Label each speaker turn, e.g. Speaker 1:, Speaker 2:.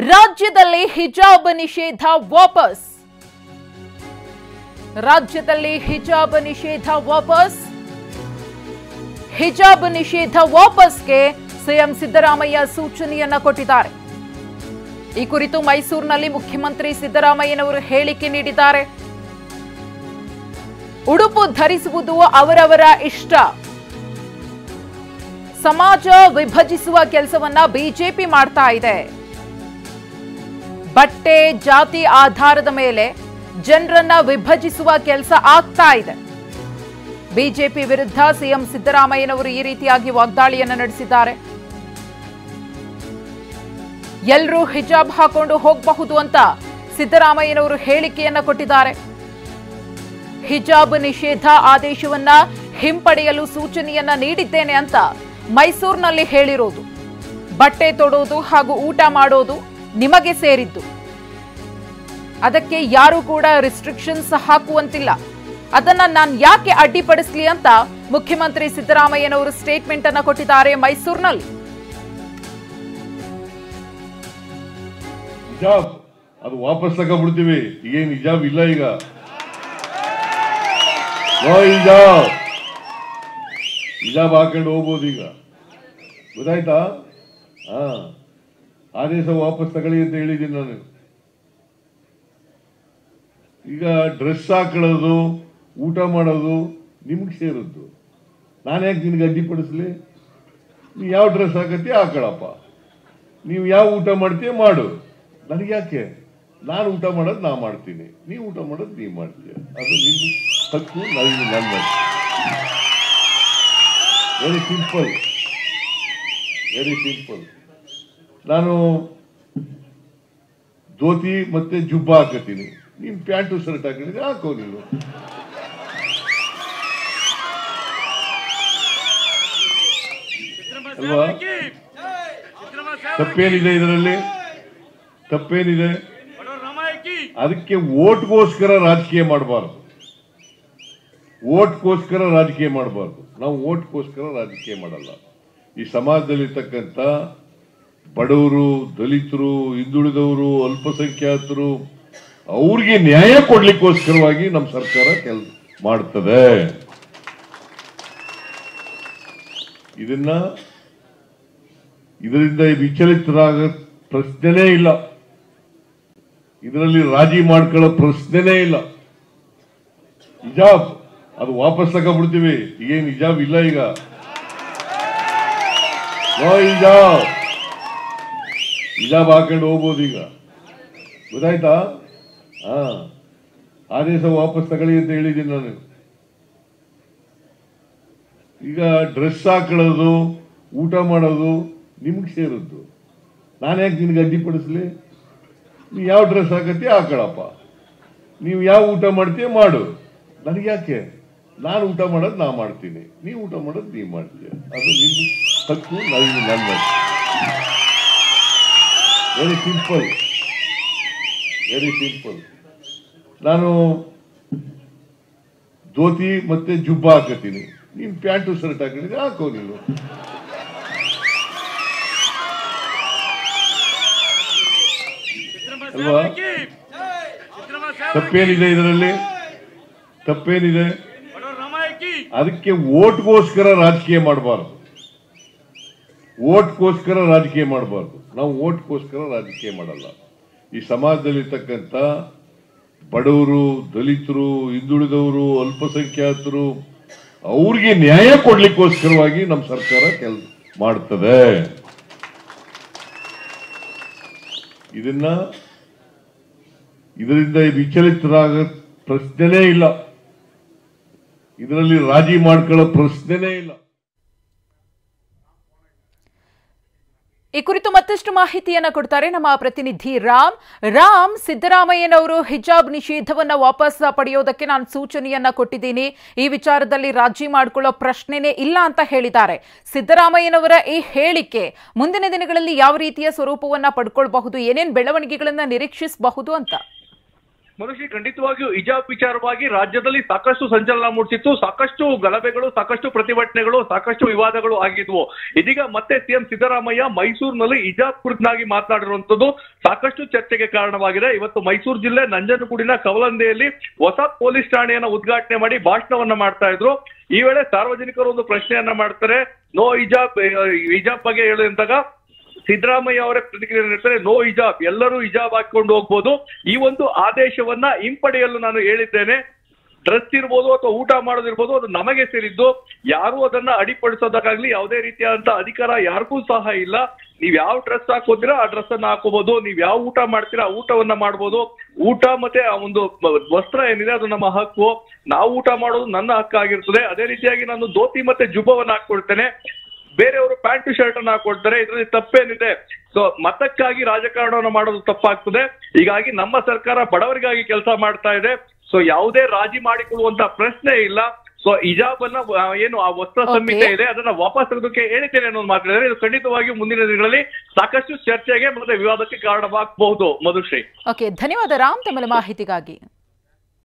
Speaker 1: ರಾಜ್ಯದಲ್ಲಿ ಹಿಜಾಬ್ ನಿಷೇಧ ವಾಪಸ್. ರಾಜ್ಯದಲ್ಲಿ ಹಿಜಾಬ್ ನಿಷೇಧ ವಾಪಸ್. ಹಿಜಾಬ್ ನಿಷೇಧ ವಾಪಸ್ಗೆ ಸಿಎಂ ಸಿದ್ದರಾಮಯ್ಯ ಸೂಚನೆಯನ್ನ ಕೊಟ್ಟಿದ್ದಾರೆ. ಈ ಕುರಿತು ಮೈಸೂರಿನಲ್ಲಿ ಮುಖ್ಯಮಂತ್ರಿ ಸಿದ್ದರಾಮಯ್ಯನವರು ಹೇಳಿಕೆ ನೀಡಿದ್ದಾರೆ. ಉಡುಪು ಧರಿಸುವುದು ಅವರವರ ಇಷ್ಟ. ಸಮಾಜ ವಿಭಜಿಸುವ ಕೆಲಸವನ್ನ ಬಿಜೆಪಿ ಮಾಡ್ತಾ ಇದೆ. ಬಟ್ಟೆ ಜಾತಿ ಆಧಾರದ ಮೇಲೆ ಜನರನ್ನ ವಿಭಜಿಸುವ ಕೆಲಸ ಆಗ್ತಾ ಇದೆ. ಬಿಜೆಪಿ ವಿರುದ್ಧ ಸಿಎಂ ಸಿದ್ದರಾಮಯ್ಯನವರು ಈ ರೀತಿಯಾಗಿ ವಾಗ್ದಾಳಿಯನ್ನ ನಡೆಸಿದ್ದಾರೆ. ಎಲ್ಲರೂ ಹಿಜಾಬ್ ಹಾಕೊಂಡು ಹೋಗಬಹುದು ಅಂತ ಸಿದ್ದರಾಮಯ್ಯನವರು ಹೇಳಿಕೆಯನ್ನ ಕೊಟ್ಟಿದ್ದಾರೆ. ಹಿಜಾಬ್ ನಿಷೇಧ ಆದೇಶವನ್ನ ಹಿಂಪಡೆಯಲು ಸೂಚನೆಯನ್ನ ನೀಡಿದ್ದೇನೆ ಅಂತ ಮೈಸೂರಿನಲ್ಲಿ ಹೇಳಿರೋದು. ಬಟ್ಟೆ ತೊಡೋದು ಹಾಗೂ ಊಟ ಮಾಡೋದು ನಿಮಗೆ ಸೇರಿದ್ದು. ಅದಕ್ಕೆ ಯಾರು ಕೂಡ ರಿಸ್ಟ್ರಿಕ್ಷನ್ಸ್ ಹಾಕುವಂತಿಲ್ಲ. ಅದನ್ನ ನಾನು ಯಾಕೆ ಅಡ್ಡಿಪಡಿಸಲಿ ಅಂತ ಮುಖ್ಯಮಂತ್ರಿ ಸಿದ್ದರಾಮಯ್ಯನವರು ಸ್ಟೇಟ್ಮೆಂಟ್ ಅನ್ನ ಕೊಟ್ಟಿದ್ದಾರೆ ಮೈಸೂರಿನಲ್ಲಿ.
Speaker 2: ಹಿಜಾಬ್ ಅದು ವಾಪಸ್ ತಗೊಂಡ್ಬಿಡ್ತೀವಿ. ಈಗೇನು ಹಿಜಾಬ್ ಇಲ್ಲ. ಈಗ ಹಿಜಾಬ್ ಹಾಕೊಂಡು ಹೋಗ್ಬೋದು. ಈಗ ಗೊತ್ತಾಯ್ತಾ? ಆದೇಶ ವಾಪಸ್ ತಗೊಳ್ಳಿ ಅಂತ ಹೇಳಿದ್ದೀನಿ ನಾನು. ಈಗ ಡ್ರೆಸ್ ಹಾಕೊಳ್ಳೋದು ಊಟ ಮಾಡೋದು ನಿಮ್ಗೆ ಸೇರಿದ್ದು. ನಾನು ಯಾಕೆ ನಿನ್ಗೆ ಅಡ್ಡಿಪಡಿಸ್ಲಿ? ನೀವು ಯಾವ ಡ್ರೆಸ್ ಹಾಕತ್ತೀಯ ಹಾಕೊಳ್ಳಪ್ಪ. ನೀವು ಯಾವ ಊಟ ಮಾಡ್ತೀಯ ಮಾಡು. ನನಗೆ ಯಾಕೆ? ನಾನು ಊಟ ಮಾಡೋದು ನಾ ಮಾಡ್ತೀನಿ, ನೀವು ಊಟ ಮಾಡೋದು ನೀವು ಮಾಡ್ತೀಯ. ಅದು ನಿನ್ನ ಹಕ್ಕು, ನನ್ನ ವೆರಿ ಸಿಂಪಲ್, ವೆರಿ ಸಿಂಪಲ್. ನಾನು ಧೋತಿ ಮತ್ತೆ ಜುಬ್ಬ ಹಾಕತ್ತೀನಿ, ನೀನು ಪ್ಯಾಂಟು ಶರ್ಟ್ ಹಾಕಿದ್ರೆ ಹಾಕೋ. ನೀನು ಅಲ್ವಾ? ತಪ್ಪೇನಿದೆ ಇದರಲ್ಲಿ? ತಪ್ಪೇನಿದೆ? ಅದಕ್ಕೆ ಓಟ್ಗೋಸ್ಕರ ರಾಜಕೀಯ ಮಾಡಬಾರ್ದು. ಓಟ್ಗೋಸ್ಕರ ರಾಜಕೀಯ ಮಾಡಬಾರ್ದು. ನಾವು ಓಟ್ಗೋಸ್ಕರ ರಾಜಕೀಯ ಮಾಡಲ್ಲ. ಈ ಸಮಾಜದಲ್ಲಿರ್ತಕ್ಕಂಥ ಬಡವರು, ದಲಿತರು, ಹಿಂದುಳಿದವರು, ಅಲ್ಪಸಂಖ್ಯಾತರು ಅವ್ರಿಗೆ ನ್ಯಾಯ ಕೊಡ್ಲಿಕ್ಕೋಸ್ಕರವಾಗಿ ನಮ್ಮ ಸರ್ಕಾರ ಕೆಲಸ ಮಾಡ್ತದೆ. ಇದರಿಂದ ವಿಚಲಿತರಾಗ ಪ್ರಶ್ನೆನೇ ಇಲ್ಲ. ಇದರಲ್ಲಿ ರಾಜಿ ಮಾಡ್ಕೊಳ್ಳೋ ಪ್ರಶ್ನೆನೇ ಇಲ್ಲ. ಹಿಜಾಬ್ ಅದು ವಾಪಸ್ ತಗೊಂಡ್ಬಿಡ್ತೀವಿ. ಈಗೇನು ಹಿಜಾಬ್ ಇಲ್ಲ. ಈಗ ಹಿಜಾಬ್ ಹಾಕೊಂಡು ಹೋಗ್ಬೋದು. ಈಗ ಗೊತ್ತಾಯ್ತಾ? ಆದೇಶ ವಾಪಸ್ ತಗೊಳ್ಳಿ ಅಂತ ಹೇಳಿದ್ದೀನಿ ನಾನು. ಈಗ ಡ್ರೆಸ್ ಹಾಕೊಳ್ಳೋದು ಊಟ ಮಾಡೋದು ನಿಮ್ಗೆ ಸೇರಿದ್ದು. ನಾನು ಯಾಕೆ ನಿನ್ಗೆ ಅಡ್ಡಿಪಡಿಸ್ಲಿ? ನೀವು ಯಾವ ಡ್ರೆಸ್ ಹಾಕತ್ತೀಯ ಹಾಕೊಳ್ಳಪ್ಪ. ನೀವು ಯಾವ ಊಟ ಮಾಡ್ತೀಯ ಮಾಡು. ನನಗೆ ಯಾಕೆ? ನಾನು ಊಟ ಮಾಡೋದು ನಾ ಮಾಡ್ತೀನಿ, ನೀವು ಊಟ ಮಾಡೋದು ನೀವು ಮಾಡ್ತೀಯ. ಅದು ನಿನ್ನ ಹಕ್ಕು, ನನ್ನ ವೆರಿ ಸಿಂಪಲ್, ವೆರಿ ಸಿಂಪಲ್. ನಾನು ಧೋತಿ ಮತ್ತೆ ಜುಬ್ಬ ಹಾಕತ್ತೀನಿ, ನೀನು ಪ್ಯಾಂಟು ಶರ್ಟ್ ಹಾಕಿದ್ರೆ ಹಾಕೋ. ನೀನು ಅಲ್ವಾ? ತಪ್ಪೇನಿದೆ ಇದರಲ್ಲಿ? ತಪ್ಪೇನಿದೆ? ಅದಕ್ಕೆ ಓಟ್ಗೋಸ್ಕರ ರಾಜಕೀಯ ಮಾಡಬಾರ್ದು. ಓಟ್ಗೋಸ್ಕರ ರಾಜಕೀಯ ಮಾಡಬಾರ್ದು. ನಾವು ಓಟ್ಗೋಸ್ಕರ ರಾಜಕೀಯ ಮಾಡಲ್ಲ. ಈ ಸಮಾಜದಲ್ಲಿರ್ತಕ್ಕಂಥ ಬಡವರು, ದಲಿತರು, ಹಿಂದುಳಿದವರು, ಅಲ್ಪಸಂಖ್ಯಾತರು ಅವ್ರಿಗೆ ನ್ಯಾಯ ಕೊಡ್ಲಿಕ್ಕೋಸ್ಕರವಾಗಿ ನಮ್ಮ ಸರ್ಕಾರ ಕೆಲಸ ಮಾಡ್ತದೆ. ಇದರಿಂದ ವಿಚಲಿತರಾಗ ಪ್ರಶ್ನೆನೇ ಇಲ್ಲ. ಇದರಲ್ಲಿ ರಾಜಿ ಮಾಡ್ಕೊಳ್ಳೋ ಪ್ರಶ್ನೆನೇ ಇಲ್ಲ.
Speaker 1: ಈ ಕುರಿತು ಮತ್ತಷ್ಟು ಮಾಹಿತಿಯನ್ನ ಕೊಡ್ತಾರೆ ನಮ್ಮ ಪ್ರತಿನಿಧಿ ರಾಮ್. ಸಿದ್ದರಾಮಯ್ಯನವರು ಹಿಜಾಬ್ ನಿಷೇಧವನ್ನ ವಾಪಸ್ ಪಡೆಯೋದಕ್ಕೆ ನಾನು ಸೂಚನೆಯನ್ನ ಕೊಟ್ಟಿದ್ದೀನಿ, ಈ ವಿಚಾರದಲ್ಲಿ ರಾಜಿ ಮಾಡಿಕೊಳ್ಳೋ ಪ್ರಶ್ನೆನೇ ಇಲ್ಲ ಅಂತ ಹೇಳಿದ್ದಾರೆ. ಸಿದ್ದರಾಮಯ್ಯನವರ ಈ ಹೇಳಿಕೆ ಮುಂದಿನ ದಿನಗಳಲ್ಲಿ ಯಾವ ರೀತಿಯ ಸ್ವರೂಪವನ್ನ ಪಡ್ಕೊಳ್ಬಹುದು, ಏನೇನು ಬೆಳವಣಿಗೆಗಳನ್ನ ನಿರೀಕ್ಷಿಸಬಹುದು ಅಂತ?
Speaker 3: ಮನುಷ್ಯ ಖಂಡಿತವಾಗಿಯೂ ಹಿಜಾಬ್ ವಿಚಾರವಾಗಿ ರಾಜ್ಯದಲ್ಲಿ ಸಾಕಷ್ಟು ಸಂಚಲನ ಮೂಡಿಸಿತ್ತು, ಸಾಕಷ್ಟು ಗಲಭೆಗಳು, ಸಾಕಷ್ಟು ಪ್ರತಿಭಟನೆಗಳು, ಸಾಕಷ್ಟು ವಿವಾದಗಳು ಆಗಿದ್ವು. ಇದೀಗ ಮತ್ತೆ ಸಿಎಂ ಸಿದ್ದರಾಮಯ್ಯ ಮೈಸೂರಿನಲ್ಲಿ ಹಿಜಾಬ್ ಕುರಿತಾಗಿ ಮಾತನಾಡಿರುವಂತದ್ದು ಸಾಕಷ್ಟು ಚರ್ಚೆಗೆ ಕಾರಣವಾಗಿದೆ. ಇವತ್ತು ಮೈಸೂರು ಜಿಲ್ಲೆ ನಂಜನಗೂಡಿನ ಕವಲಂದೆಯಲ್ಲಿ ಹೊಸ ಪೊಲೀಸ್ ಠಾಣೆಯನ್ನ ಉದ್ಘಾಟನೆ ಮಾಡಿ ಭಾಷಣವನ್ನ ಮಾಡ್ತಾ ಇದ್ರು. ಈ ವೇಳೆ ಸಾರ್ವಜನಿಕರು ಒಂದು ಪ್ರಶ್ನೆಯನ್ನ ಮಾಡ್ತಾರೆ, ನೋ ಹಿಜಾಬ್ ಬಗ್ಗೆ ಹೇಳಿದಾಗ ಸಿದ್ದರಾಮಯ್ಯ ಅವರೇ ಪ್ರತಿಕ್ರಿಯೆ ನೀಡ್ತಾರೆ, ನೋ ಹಿಜಾಬ್, ಎಲ್ಲರೂ ಹಿಜಾಬ್ ಹಾಕೊಂಡು ಹೋಗ್ಬೋದು. ಈ ಒಂದು ಆದೇಶವನ್ನ ಹಿಂಪಡೆಯಲು ನಾನು ಹೇಳಿದ್ದೇನೆ. ಡ್ರೆಸ್ ಇರ್ಬೋದು ಅಥವಾ ಊಟ ಮಾಡೋದಿರ್ಬೋದು, ಅದು ನಮಗೆ ಸೇರಿದ್ದು. ಯಾರು ಅದನ್ನ ಅಡಿಪಡಿಸೋದಕ್ಕಾಗ್ಲಿ ಯಾವುದೇ ರೀತಿಯಾದಂತ ಅಧಿಕಾರ ಯಾರಿಗೂ ಸಹ ಇಲ್ಲ. ನೀವ್ ಯಾವ ಡ್ರೆಸ್ ಹಾಕೋತೀರಾ ಆ ಡ್ರೆಸ್ ಅನ್ನ ಹಾಕೋಬಹುದು, ನೀವ್ ಯಾವ ಊಟ ಮಾಡ್ತೀರಾ ಆ ಊಟವನ್ನ ಮಾಡ್ಬೋದು. ಊಟ ಮತ್ತೆ ಆ ಒಂದು ವಸ್ತ್ರ ಏನಿದೆ ಅದು ನಮ್ಮ ಹಕ್ಕು. ನಾವು ಊಟ ಮಾಡೋದು ನನ್ನ ಹಕ್ಕಾಗಿರ್ತದೆ. ಅದೇ ರೀತಿಯಾಗಿ ನಾನು ಧೋತಿ ಮತ್ತೆ ಜುಬ್ಬವನ್ನ ಹಾಕೊಳ್ತೇನೆ, ಬೇರೆಯವರು ಪ್ಯಾಂಟು ಶರ್ಟ್ ಅನ್ನ ಹಾಕೊಳ್ತಾರೆ. ಇದರಲ್ಲಿ ತಪ್ಪೇನಿದೆ? ಸೊ ಮತಕ್ಕಾಗಿ ರಾಜಕಾರಣವನ್ನು ಮಾಡೋದು ತಪ್ಪಾಗ್ತದೆ. ಹೀಗಾಗಿ ನಮ್ಮ ಸರ್ಕಾರ ಬಡವರಿಗಾಗಿ ಕೆಲಸ ಮಾಡ್ತಾ ಇದೆ. ಸೊ ಯಾವುದೇ ರಾಜಿ ಮಾಡಿಕೊಳ್ಳುವಂತ ಪ್ರಶ್ನೆ ಇಲ್ಲ. ಸೊ ಹಿಜಾಬ್ ಅನ್ನ ಏನು ಆ ವಸ್ತ್ರ ಸಂಹಿತೆ ಇದೆ ಅದನ್ನ ವಾಪಸ್ ತೆಗೆದಕ್ಕೆ ಹೇಳಿದ್ದೇನೆ ಅನ್ನೋದು ಮಾತಾಡಿದರೆ ಇದು ಖಂಡಿತವಾಗಿಯೂ ಮುಂದಿನ ದಿನಗಳಲ್ಲಿ ಸಾಕಷ್ಟು ಚರ್ಚೆಗೆ ಮತ್ತೆ ವಿವಾದಕ್ಕೆ ಕಾರಣವಾಗಬಹುದು. ಮಧುಶ್ರೀ,
Speaker 1: ಓಕೆ, ಧನ್ಯವಾದ ರಾಮ್ ತಮ್ಮ ಮಾಹಿತಿಗಾಗಿ.